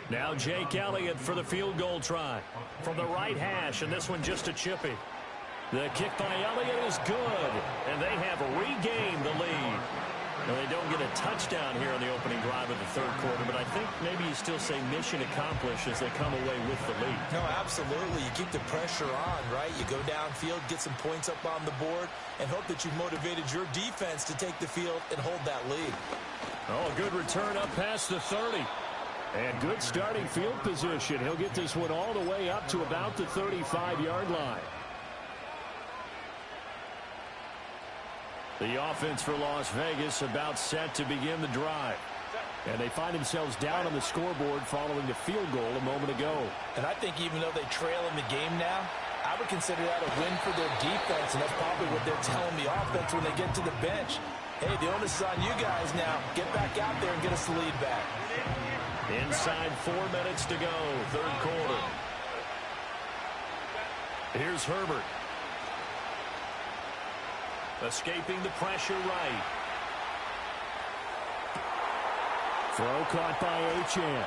Now Jake Elliott for the field goal try from the right hash, and this one just a chippy. The kick by Elliott is good, and they have regained the lead. Now, they don't get a touchdown here in the opening drive of the third quarter, but I think maybe you still say mission accomplished as they come away with the lead. No, absolutely. You keep the pressure on, right? You go downfield, get some points up on the board, and hope that you've motivated your defense to take the field and hold that lead. Oh, a good return up past the 30. And good starting field position. He'll get this one all the way up to about the 35-yard line. The offense for Las Vegas about set to begin the drive. And they find themselves down on the scoreboard following the field goal a moment ago. And I think even though they trail in the game now, I would consider that a win for their defense, and that's probably what they're telling the offense when they get to the bench. Hey, the onus is on you guys now. Get back out there and get us the lead back. Inside 4 minutes to go, third quarter. Here's Herbert. Escaping the pressure right. Throw caught by Achane.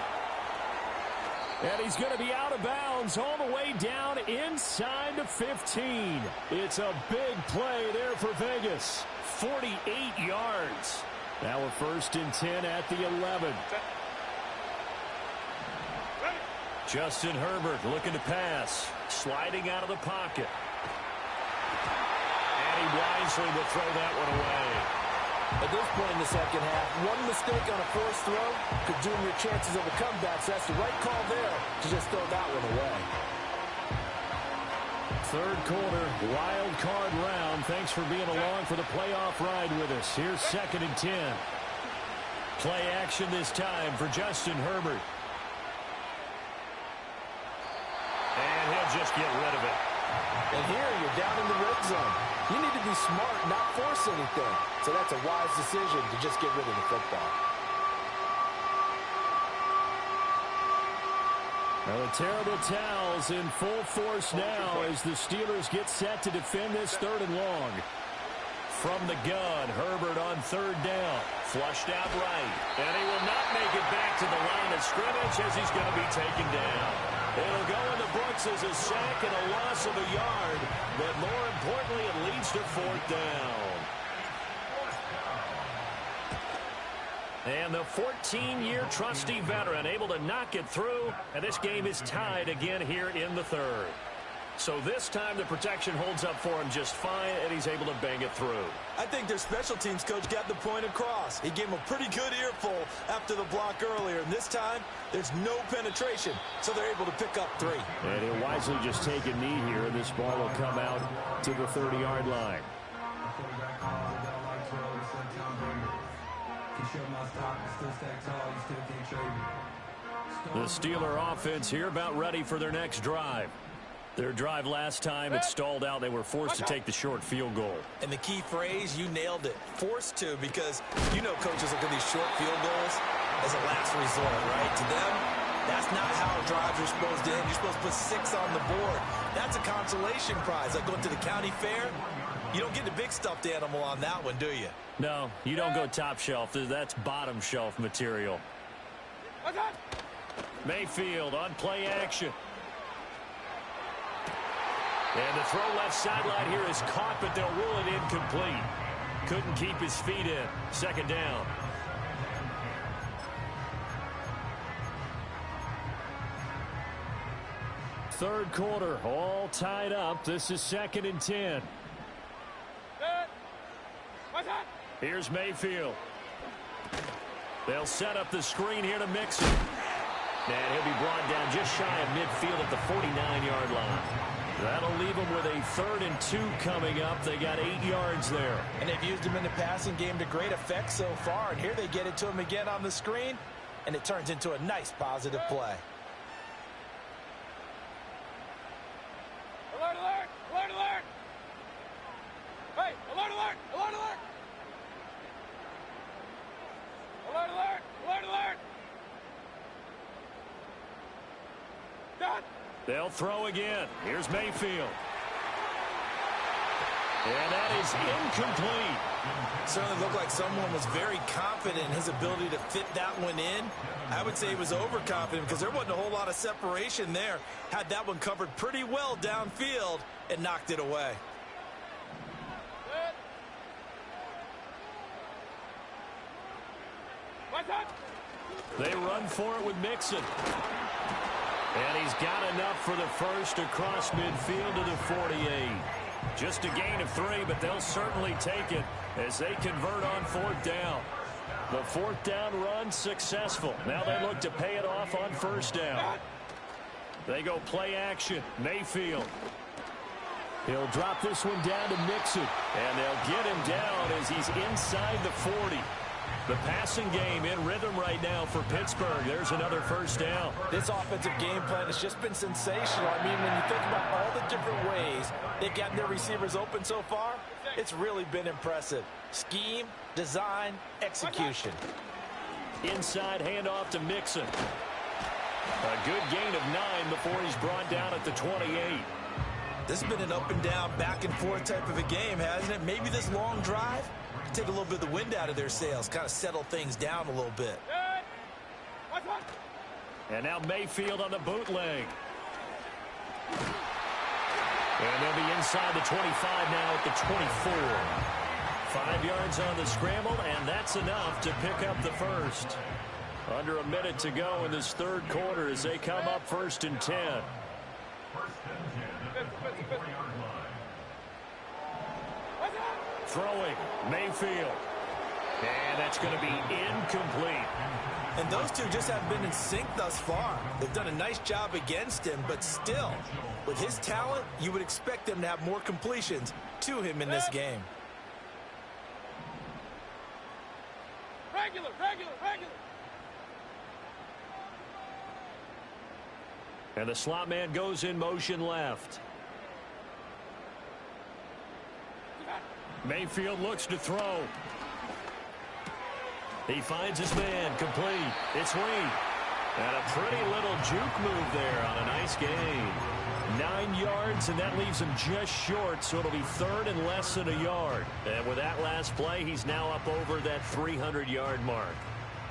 And he's going to be out of bounds all the way down inside the 15. It's a big play there for Vegas. 48 yards. Now a 1st and 10 at the 11. Justin Herbert looking to pass. Sliding out of the pocket. And he wisely will throw that one away. At this point in the second half, one mistake on a forced throw could doom your chances of a comeback. So that's the right call there to just throw that one away. Third quarter, wild card round. Thanks for being along for the playoff ride with us. Here's 2nd and 10. Play action this time for Justin Herbert. And he'll just get rid of it. And here you're down in the red zone. You need to be smart, not force anything. So that's a wise decision to just get rid of the football. Now the terrible towels in full force now as the Steelers get set to defend this 3rd and long. From the gun, Herbert on 3rd down. Flushed out right. And he will not make it back to the line of scrimmage as he's going to be taken down. It'll go in the books as a sack and a loss of a yard. But more importantly, it leads to 4th down. And the 14-year trusty veteran able to knock it through. And this game is tied again here in the 3rd. So this time the protection holds up for him just fine, and he's able to bang it through. I think their special teams coach got the point across. He gave him a pretty good earful after the block earlier. And this time, there's no penetration, so they're able to pick up 3. And he'll wisely just take a knee here, and this ball will come out to the 30-yard line. The Steeler offense here about ready for their next drive. Their drive last time, it stalled out. They were forced to take the short field goal. And the key phrase, you nailed it. Forced to, because you know coaches look at these short field goals as a last resort, right? To them, that's not how drives are supposed to end. You're supposed to put 6 on the board. That's a consolation prize. Like going to the county fair, you don't get the big stuffed animal on that one, do you? No, you don't go top shelf. That's bottom shelf material. Mayfield on play action. And the throw left sideline here is caught, but they'll rule it incomplete. Couldn't keep his feet in. 2nd down. Third quarter, all tied up. This is 2nd and 10. Here's Mayfield. They'll set up the screen here to Mixon. And he'll be brought down just shy of midfield at the 49-yard line. That'll leave them with a 3rd and 2 coming up. They got 8 yards there. And they've used him in the passing game to great effect so far. And here they get it to him again on the screen. And it turns into a nice positive play. Alert, alert! Alert, alert! Hey, alert, alert! Alert, alert! Alert, alert! Alert, alert! Done! They'll throw again. Here's Mayfield. And that is incomplete. Certainly looked like someone was very confident in his ability to fit that one in. I would say he was overconfident because there wasn't a whole lot of separation there. Had that one covered pretty well downfield and knocked it away. They run for it with Mixon. And he's got enough for the first across midfield to the 48. Just a gain of 3, but they'll certainly take it as they convert on 4th down. The 4th down run successful. Now they look to pay it off on 1st down. They go play action. Mayfield. He'll drop this one down to Mixon. And they'll get him down as he's inside the 40. The passing game in rhythm right now for Pittsburgh. There's another 1st down. This offensive game plan has just been sensational. I mean, when you think about all the different ways they've gotten their receivers open so far, it's really been impressive. Scheme, design, execution. Inside handoff to Mixon. A good gain of 9 before he's brought down at the 28. This has been an up and down, back and forth type of a game, hasn't it? Maybe this long drive take a little bit of the wind out of their sails, kind of settle things down a little bit. And now Mayfield on the bootleg. And they'll be inside the 25 now at the 24. 5 yards on the scramble, and that's enough to pick up the first. Under a minute to go in this 3rd quarter as they come up 1st and 10. Throwing, Mayfield. And that's going to be incomplete. And those two just haven't been in sync thus far. They've done a nice job against him, but still, with his talent, you would expect them to have more completions to him in this game. Regular, regular, regular. And the slot man goes in motion left. Mayfield looks to throw. He finds his man, complete. It's Reed. And a pretty little juke move there on a nice gain. 9 yards, and that leaves him just short, so it'll be third and less than a yard. And with that last play, he's now up over that 300-yard mark.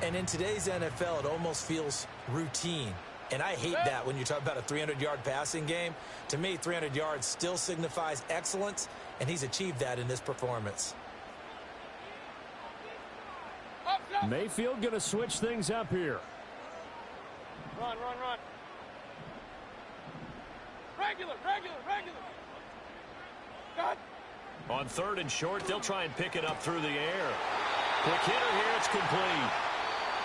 And in today's NFL, it almost feels routine. And I hate that when you talk about a 300-yard passing game. To me, 300 yards still signifies excellence, and he's achieved that in this performance. Mayfield going to switch things up here. Run, run, run. Regular, regular, regular. Got. On third and short, they'll try and pick it up through the air. Quick hitter here, it's complete.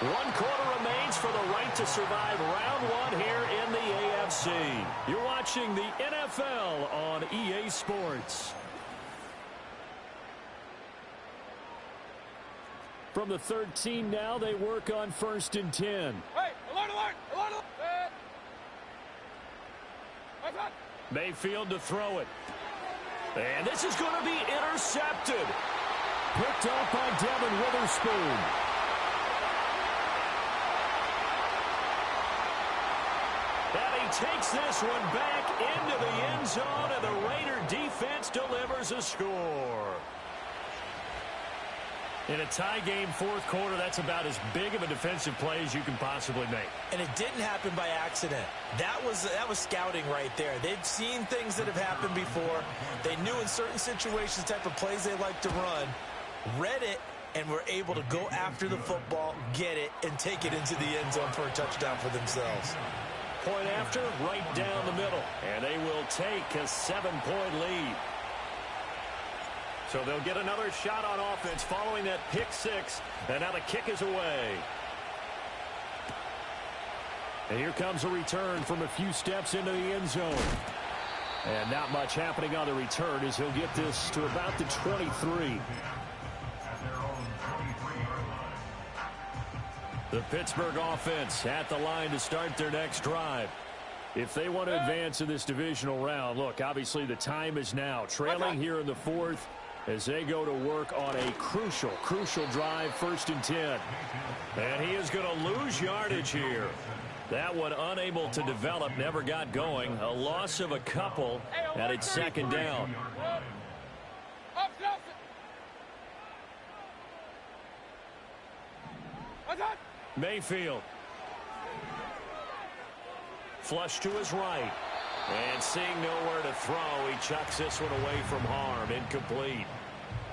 1 quarter remains for the right to survive round 1 here in the AFC. You're watching the NFL on EA Sports. From the 13 now, they work on 1st and 10. Hey, alert, alert, alert, alert. Mayfield to throw it. And this is going to be intercepted. Picked up by Devin Witherspoon. And he takes this one back into the end zone, and the Raider defense delivers a score. In a tie game, 4th quarter, that's about as big of a defensive play as you can possibly make. And it didn't happen by accident. That was scouting right there. They've seen things that have happened before. They knew in certain situations the type of plays they like to run, read it, and were able to go after the football, get it, and take it into the end zone for a touchdown for themselves. Point after, right down the middle. And they will take a 7-point lead. So they'll get another shot on offense following that pick 6. And now the kick is away. And here comes a return from a few steps into the end zone. And not much happening on the return as he'll get this to about the 23. The Pittsburgh offense at the line to start their next drive. If they want to advance in this divisional round, look, obviously the time is now. Trailing here in the 4th as they go to work on a crucial drive, 1st and 10. And he is going to lose yardage here. That one unable to develop, never got going. A loss of a couple, and it's 2nd down. Mayfield. Flush to his right. And seeing nowhere to throw, he chucks this one away from harm. Incomplete.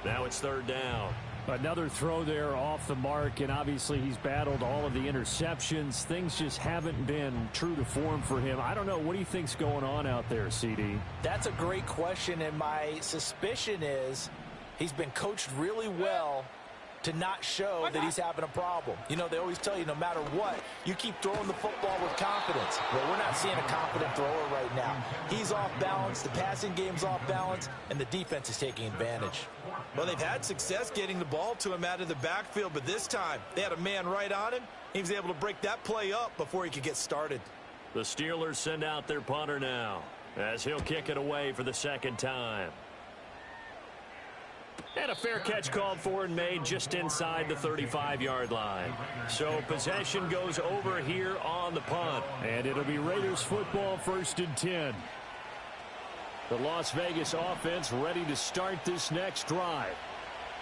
Now it's 3rd down. Another throw there off the mark, and obviously he's battled all of the interceptions. Things just haven't been true to form for him. I don't know. What do you think's going on out there, CD? That's a great question, and my suspicion is he's been coached really well to not show that he's having a problem. You know, they always tell you no matter what, you keep throwing the football with confidence. Well, we're not seeing a confident thrower right now. He's off balance, the passing game's off balance, and the defense is taking advantage. Well, they've had success getting the ball to him out of the backfield, but this time they had a man right on him. He was able to break that play up before he could get started. The Steelers send out their punter now as he'll kick it away for the 2nd time. And a fair catch called for and made just inside the 35-yard line. So possession goes over here on the punt. And it'll be Raiders football, 1st and 10. The Las Vegas offense ready to start this next drive.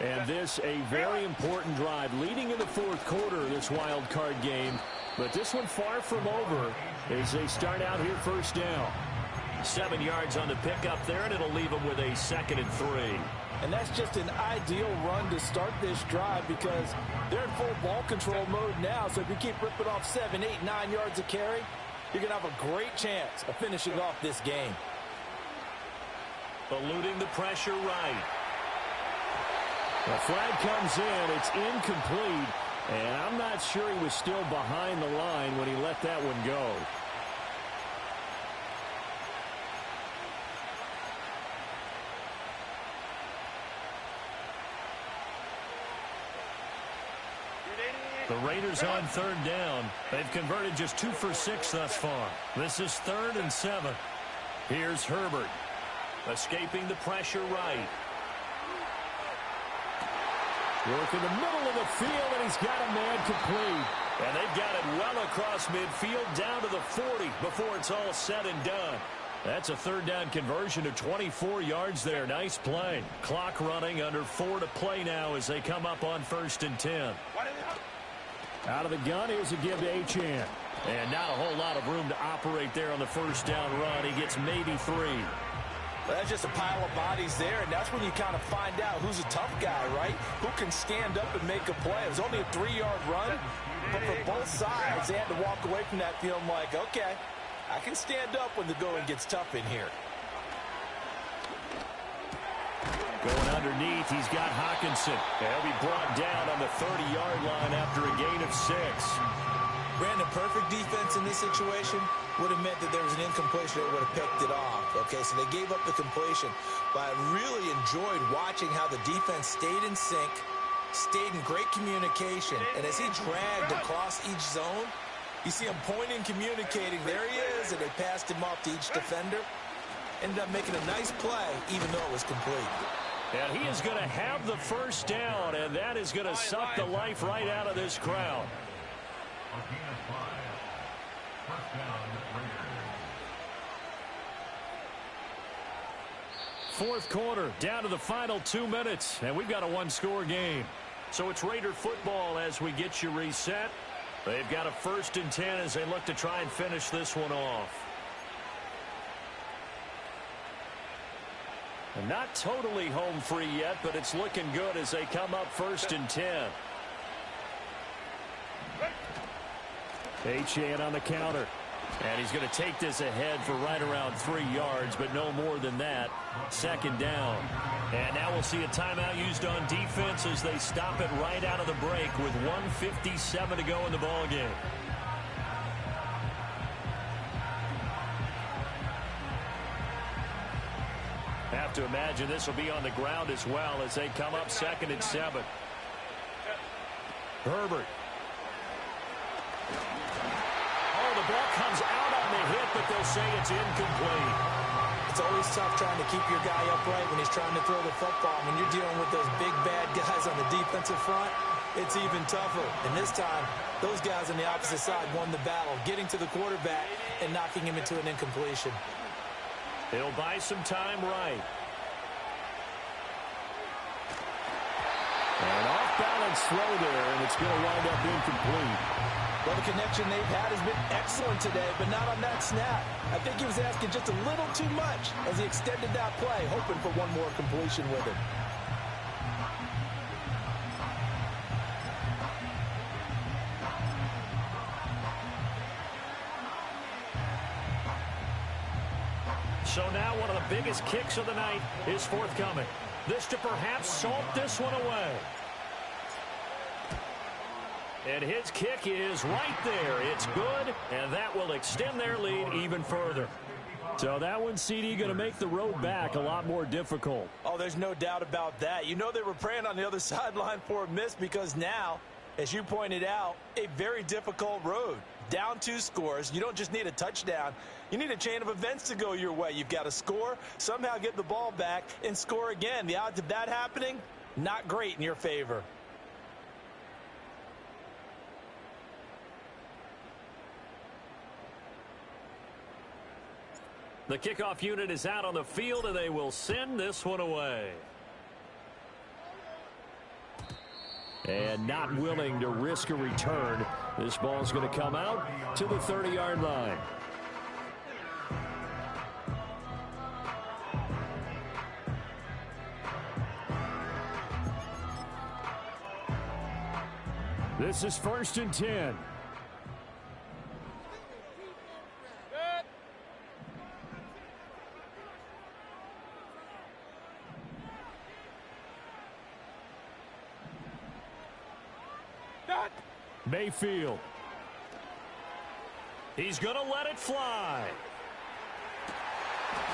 And this a very important drive leading in the 4th quarter of this wild card game. But this one far from over as they start out here 1st down. 7 yards on the pickup there, and it'll leave them with a 2nd and 3. And that's just an ideal run to start this drive because they're in full ball control mode now. So if you keep ripping off 7, 8, 9 yards of carry, you're going to have a great chance of finishing off this game. Eluding the pressure right. The flag comes in. It's incomplete. And I'm not sure he was still behind the line when he let that one go. The Raiders on third down. They've converted just 2 for 6 thus far. This is 3rd and 7. Here's Herbert. Escaping the pressure right. Work in the middle of the field, and he's got a man complete. And they've got it well across midfield down to the 40 before it's all said and done. That's a third down conversion of 24 yards there. Nice play. Clock running, under 4 to play now as they come up on 1st and 10. Out of the gun, here's a give to Achane. And not a whole lot of room to operate there on the first down run. He gets maybe 3. Well, that's just a pile of bodies there, and that's when you kind of find out who's a tough guy, right? Who can stand up and make a play. It was only a 3-yard run, but for both sides, they had to walk away from that feeling like, okay, I can stand up when the going gets tough in here. Going underneath, he's got Hockenson. He'll be brought down on the 30-yard line after a gain of 6. Brandon, perfect defense in this situation would have meant that there was an incompletion that would have picked it off. Okay, so they gave up the completion. But I really enjoyed watching how the defense stayed in sync, stayed in great communication. And as he dragged across each zone, you see him pointing, communicating. There he is, and they passed him off to each defender. Ended up making a nice play, even though it was complete. And he is going to have the first down, and that is going to suck the life right out of this crowd. Fourth quarter, down to the final 2 minutes, and we've got a one-score game. So it's Raider football as we get you reset. They've got a 1st and 10 as they look to try and finish this one off. And not totally home free yet, but it's looking good as they come up 1st and 10. Achane on the counter. And he's going to take this ahead for right around 3 yards, but no more than that. 2nd down. And now we'll see a timeout used on defense as they stop it right out of the break with 1:57 to go in the ballgame. Have to imagine this will be on the ground as well as they come up 2nd and 7. Herbert. The ball comes out on the hit, but they'll say it's incomplete. It's always tough trying to keep your guy upright when he's trying to throw the football. When you're dealing with those big, bad guys on the defensive front, it's even tougher. And this time, those guys on the opposite side won the battle, getting to the quarterback and knocking him into an incompletion. He'll buy some time right. An off-balance throw there, and it's going to wind up incomplete. Well, the connection they've had has been excellent today, but not on that snap. I think he was asking just a little too much as he extended that play, hoping for one more completion with him. So now one of the biggest kicks of the night is forthcoming. This to perhaps salt this one away. And his kick is right there. It's good, and that will extend their lead even further. So that one, CD, going to make the road back a lot more difficult. Oh, there's no doubt about that. You know they were praying on the other sideline for a miss because now, as you pointed out, a very difficult road. Down 2 scores. You don't just need a touchdown. You need a chain of events to go your way. You've got to score, somehow get the ball back, and score again. The odds of that happening, not great in your favor. The kickoff unit is out on the field, and they will send this one away. And not willing to risk a return. This ball's going to come out to the 30-yard line. This is 1st and 10. Mayfield. He's going to let it fly.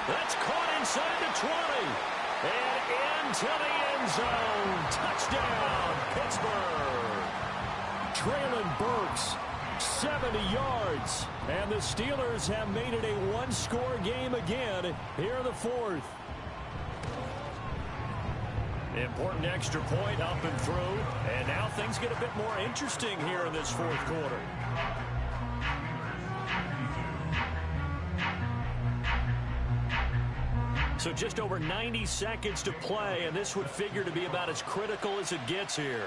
That's caught inside the 20. And into the end zone. Touchdown, Pittsburgh. Traylon Burks, 70 yards. And the Steelers have made it a one-score game again here in the fourth. Important extra point up and through. And now things get a bit more interesting here in this fourth quarter. So just over 90 seconds to play, and this would figure to be about as critical as it gets here.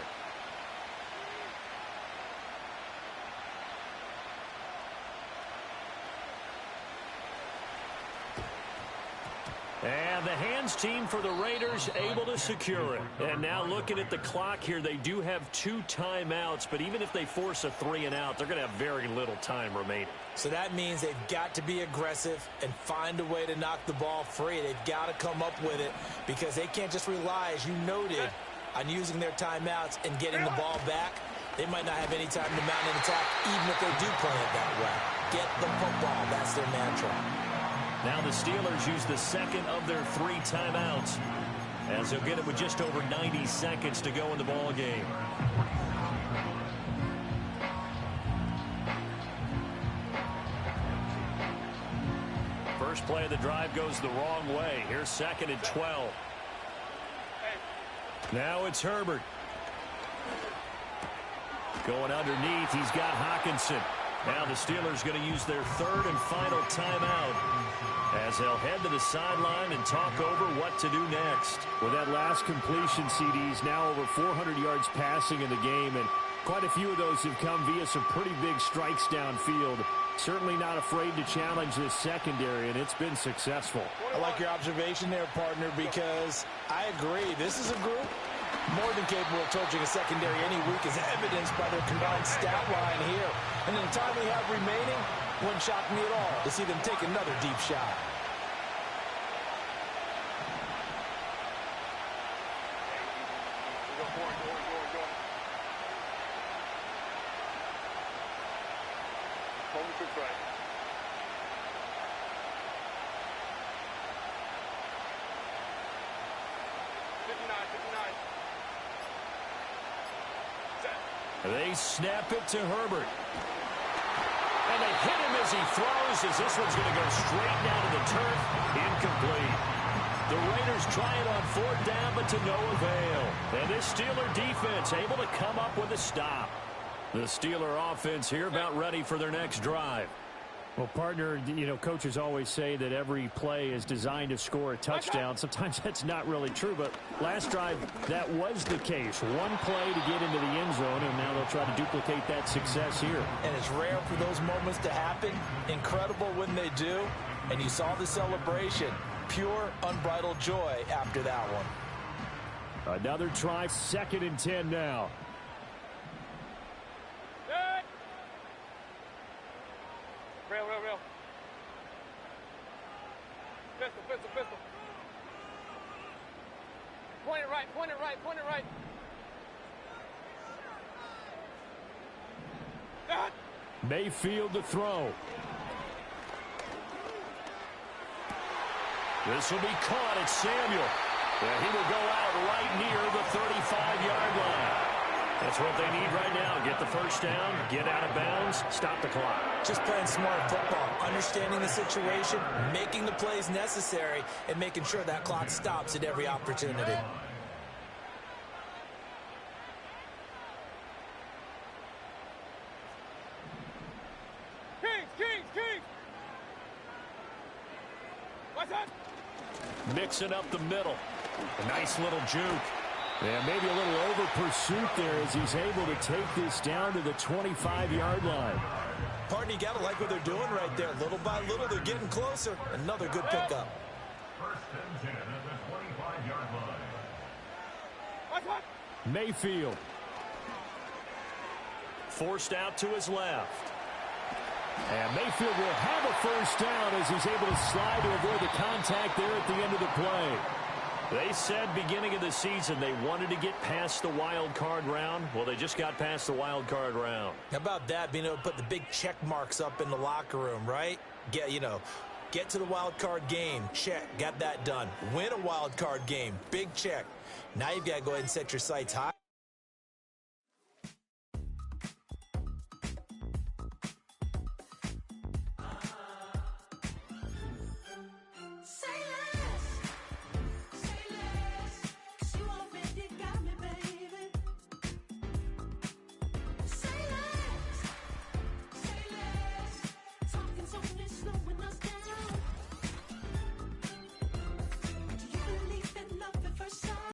And the hands team for the Raiders able to secure it. And now looking at the clock here, they do have 2 timeouts, but even if they force a 3-and-out, they're going to have very little time remaining. So that means they've got to be aggressive and find a way to knock the ball free. They've got to come up with it because they can't just rely, as you noted, on using their timeouts and getting the ball back. They might not have any time to mount an attack, even if they do play it that way. Get the football. That's their mantra. Now the Steelers use the second of their 3 timeouts, as they'll get it with just over 90 seconds to go in the ball game. First play of the drive goes the wrong way. Here's 2nd and 12. Now it's Herbert. Going underneath, he's got Hockenson. Now the Steelers going to use their 3rd and final timeout as they'll head to the sideline and talk over what to do next. With that last completion, CD's now over 400 yards passing in the game, and quite a few of those have come via some pretty big strikes downfield. Certainly not afraid to challenge this secondary, and it's been successful. I like your observation there, partner, because I agree. This is a group more than capable of torching a secondary any week, as evidenced by their combined stat line here. And in the time we have remaining, wouldn't shock me at all to see them take another deep shot. They snap it to Herbert. And they hit him as he throws, as this one's going to go straight down to the turf. Incomplete. The Raiders try it on 4th down, but to no avail. And this Steeler defense able to come up with a stop. The Steeler offense here about ready for their next drive. Well, partner, you know, coaches always say that every play is designed to score a touchdown. Sometimes that's not really true, but last drive, that was the case. One play to get into the end zone, and now they'll try to duplicate that success here. And it's rare for those moments to happen. Incredible when they do. And you saw the celebration. Pure, unbridled joy after that one. Another try, 2nd and 10 now. Real. Pistol. Point it right. Mayfield to throw. This will be caught at Samuel. And he will go out right near the 35-yard line. That's what they need right now. Get the first down, get out of bounds, stop the clock. Just playing smart football, understanding the situation, making the plays necessary, and making sure that clock stops at every opportunity. Kings! What's that? Mixing up the middle. A nice little juke. Yeah, maybe a little over pursuit there as he's able to take this down to the 25-yard line. Partner, you got to like what they're doing right there. Little by little, they're getting closer. Another good pickup. 1st and 10 at the 25-yard line. Mayfield. Forced out to his left. And Mayfield will have a first down as he's able to slide to avoid the contact there at the end of the play. They said beginning of the season they wanted to get past the wild card round. Well, they just got past the wild card round. How about that, being able to put the big check marks up in the locker room, right? Get to the wild card game. Check. Got that done. Win a wild card game. Big check. Now you've got to go ahead and set your sights high.